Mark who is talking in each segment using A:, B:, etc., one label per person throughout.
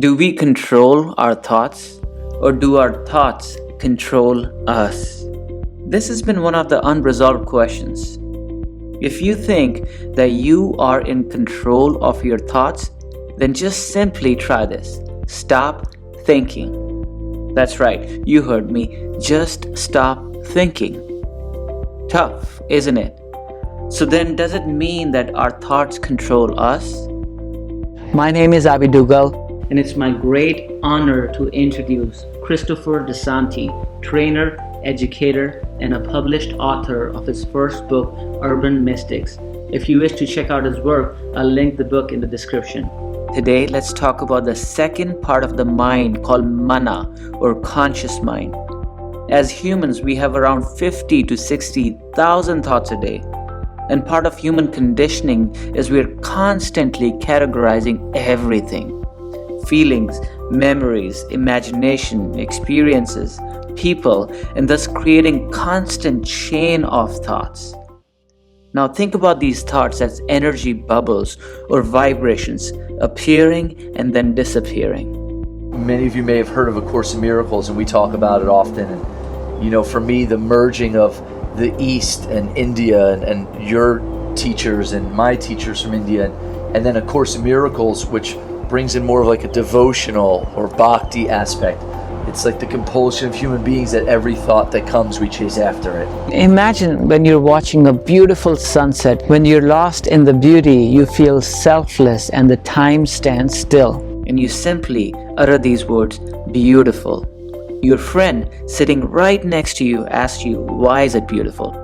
A: Do we control our thoughts, or do our thoughts control us? This has been one of the unresolved questions. If you think that you are in control of your thoughts, then just simply try this. Stop thinking. That's right, you heard me. Just stop thinking. Tough, isn't it? So then, does it mean that our thoughts control us?
B: My name is Abhi,
A: And it's my great honor to introduce Christopher Desanti, trainer, educator, and a published author of his first book, Urban Mystics. If you wish to check out his work, I'll link the book in the description. Today, let's talk about the second part of the mind called mana, or conscious mind. As humans, we have around 50 to 60,000 thoughts a day. And part of human conditioning is we're constantly categorizing everything. Feelings, memories, imagination, experiences, people, and thus creating constant chain of thoughts. Now think about these thoughts as energy bubbles or vibrations appearing and then disappearing.
C: Many of you may have heard of A Course in Miracles, and we talk about it often. And for me, the merging of the East and India and your teachers and my teachers from India, and then A Course in Miracles, which brings in more of like a devotional or bhakti aspect. It's like the compulsion of human beings that every thought that comes, we chase after it.
B: Imagine when you're watching a beautiful sunset. When you're lost in the beauty, you feel selfless and the time stands still.
A: And you simply utter these words, beautiful. Your friend sitting right next to you asks you, why is it beautiful?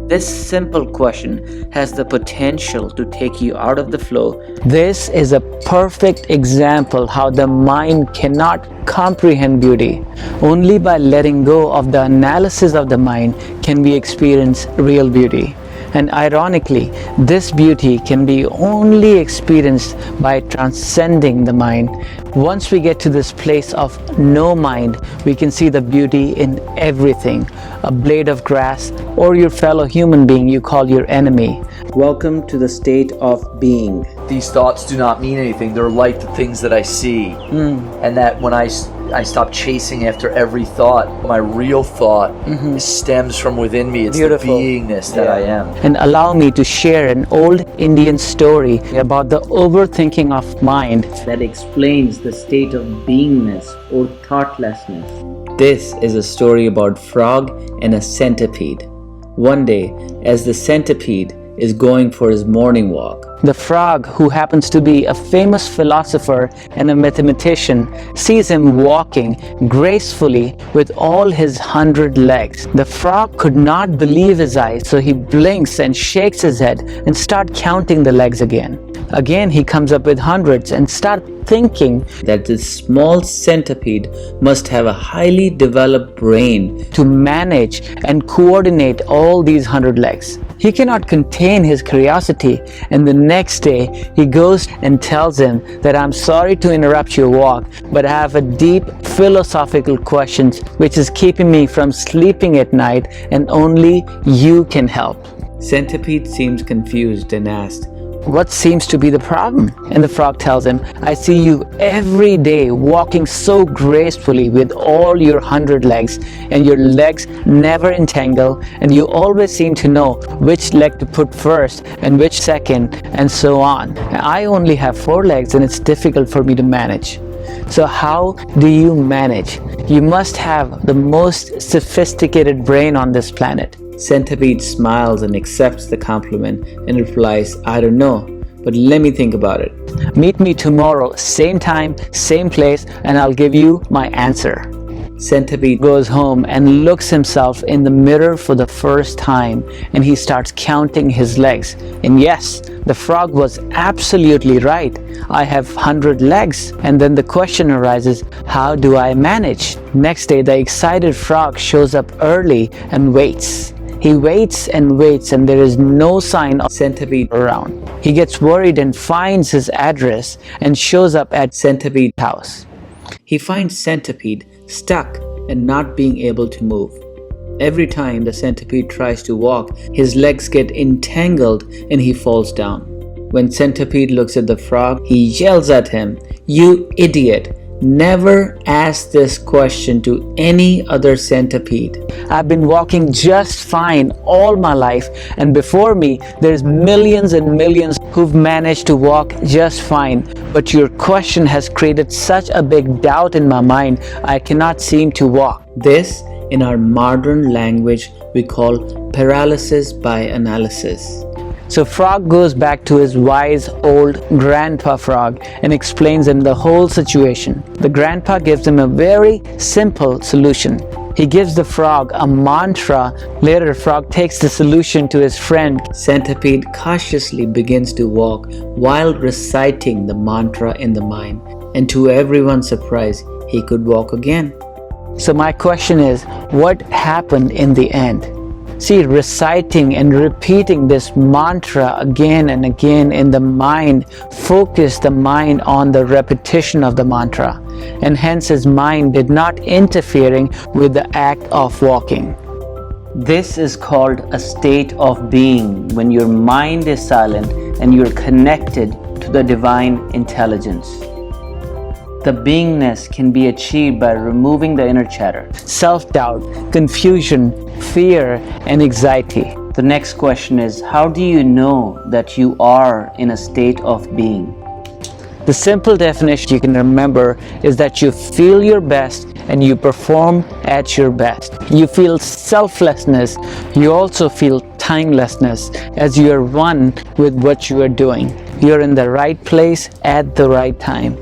A: This simple question has the potential to take you out of the flow.
B: This is a perfect example how the mind cannot comprehend beauty. Only by letting go of the analysis of the mind can we experience real beauty. And ironically, this beauty can be only experienced by transcending the mind. Once we get to this place of no mind, we can see the beauty in everything. A blade of grass or your fellow human being you call your enemy.
A: Welcome to the state of being.
C: These thoughts do not mean anything. They're like the things that I see. And that when I stop chasing after every thought, my real thought stems from within me. It's
B: Beautiful.
C: The beingness that I am.
B: And allow me to share an old Indian story about the overthinking of mind
A: That explains the state of beingness or thoughtlessness. This is a story about frog and a centipede. One day, as the centipede is going for his morning walk,
B: The frog, who happens to be a famous philosopher and a mathematician, sees him walking gracefully with all his 100 legs. The frog could not believe his eyes, so he blinks and shakes his head and starts counting the legs again. Again, he comes up with hundreds and starts thinking
A: that this small centipede must have a highly developed brain
B: to manage and coordinate all these 100 legs. He cannot contain his curiosity, and the next day he goes and tells him that I'm sorry to interrupt your walk, but I have a deep philosophical question which is keeping me from sleeping at night, and only you can help.
A: Centipede seems confused and asked,
B: What seems to be the problem? And the frog tells him, I see you every day walking so gracefully with all your 100 legs, and your legs never entangle, and you always seem to know which leg to put first and which second, and so on. I only have 4 legs and it's difficult for me to manage. So how do you manage? You must have the most sophisticated brain on this planet.
A: Centipede smiles and accepts the compliment and replies, I don't know, but let me think about it.
B: Meet me tomorrow, same time, same place, and I'll give you my answer.
A: Centipede
B: Goes home and looks himself in the mirror for the first time, and he starts counting his legs. And yes, the frog was absolutely right. I have 100 legs. And then the question arises, how do I manage? Next day, the excited frog shows up early and waits. He waits and waits, and there is no sign of Centipede around. He gets worried and finds his address and shows up at Centipede's house.
A: He finds Centipede stuck and not being able to move. Every time the centipede tries to walk, his legs get entangled and he falls down. When Centipede looks at the frog, he yells at him,
B: You idiot. Never ask this question to any other centipede. I've been walking just fine all my life, and before me there's millions and millions who've managed to walk just fine. But your question has created such a big doubt in my mind, I cannot seem to walk. This, in our modern language, we call paralysis by analysis. So Frog goes back to his wise old grandpa Frog and explains him the whole situation. The grandpa gives him a very simple solution. He gives the frog a mantra. Later, Frog takes the solution to his friend. Centipede cautiously begins to walk while reciting the mantra in the mind. And to everyone's surprise, he could walk again. So my question is, what happened in the end? See, reciting and repeating this mantra again and again in the mind focused the mind on the repetition of the mantra, and hence his mind did not interfering with the act of walking. This is called a state of being, when your mind is silent and you're connected to the divine intelligence. The beingness can be achieved by removing the inner chatter, self-doubt, confusion, fear, and anxiety. The next question is, how do you know that you are in a state of being? The simple definition you can remember is that you feel your best and you perform at your best. You feel selflessness. You also feel timelessness, as you are one with what you are doing. You are in the right place at the right time.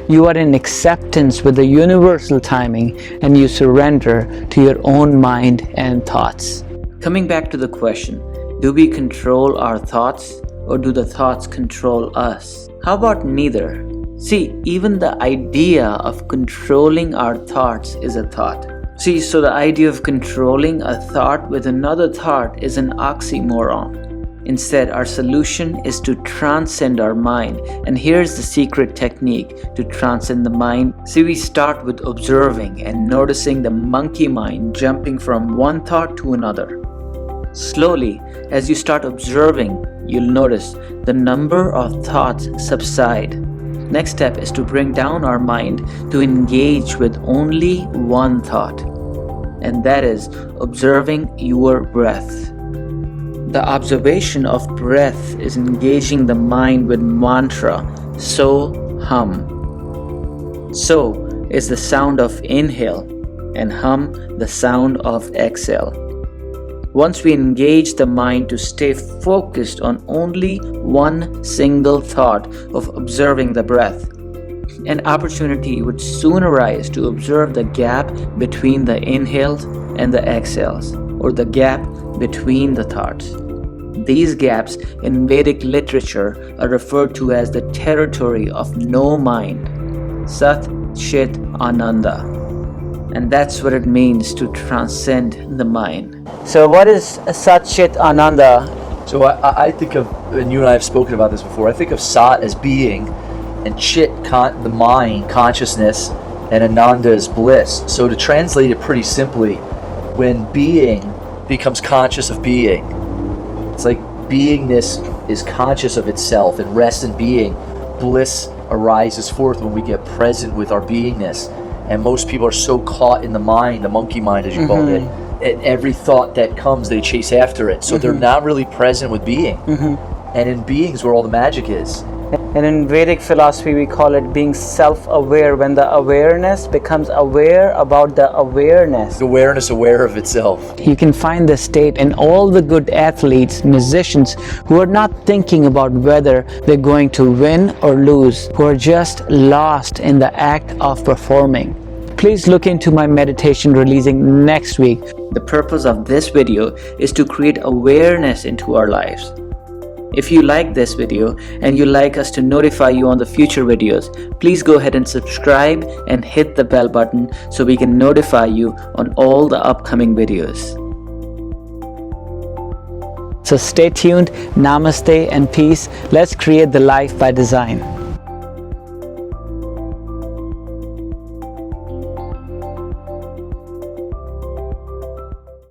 B: You are in acceptance with the universal timing, and you surrender to your own mind and thoughts. Coming back to the question, do we control our thoughts, or do the thoughts control us? How about neither? See, even the idea of controlling our thoughts is a thought. See, so the idea of controlling a thought with another thought is an oxymoron. Instead, our solution is to transcend our mind. And here's the secret technique to transcend the mind. See, we start with observing and noticing the monkey mind jumping from one thought to another. Slowly, as you start observing, you'll notice the number of thoughts subside. Next step is to bring down our mind to engage with only one thought, and that is observing your breath. The observation of breath is engaging the mind with mantra, so hum. So is the sound of inhale, and hum the sound of exhale. Once we engage the mind to stay focused on only one single thought of observing the breath, an opportunity would soon arise to observe the gap between the inhales and the exhales, or the gap between the thoughts. These gaps in Vedic literature are referred to as the territory of no mind, Sat, Chit, Ananda. And that's what it means to transcend the mind. So what is Sat, Chit, Ananda?
C: So I think of, and you and I have spoken about this before, I think of Sat as being, and Chit, the mind, consciousness, and Ananda as bliss. So to translate it pretty simply, when being becomes conscious of being, it's like beingness is conscious of itself and rests in being. Bliss arises forth when we get present with our beingness. And most people are so caught in the mind, the monkey mind as you called it, and every thought that comes, they chase after it. So they're not really present with being. And in being is where all the magic is.
B: And in Vedic philosophy, we call it being self-aware, when the awareness becomes aware about the awareness.
C: The awareness aware of itself.
B: You can find this state in all the good athletes, musicians who are not thinking about whether they're going to win or lose, who are just lost in the act of performing. Please look into my meditation releasing next week. The purpose of this video is to create awareness into our lives. If you like this video and you'd like us to notify you on the future videos, please go ahead and subscribe and hit the bell button so we can notify you on all the upcoming videos. So stay tuned, namaste and peace. Let's create the life by design.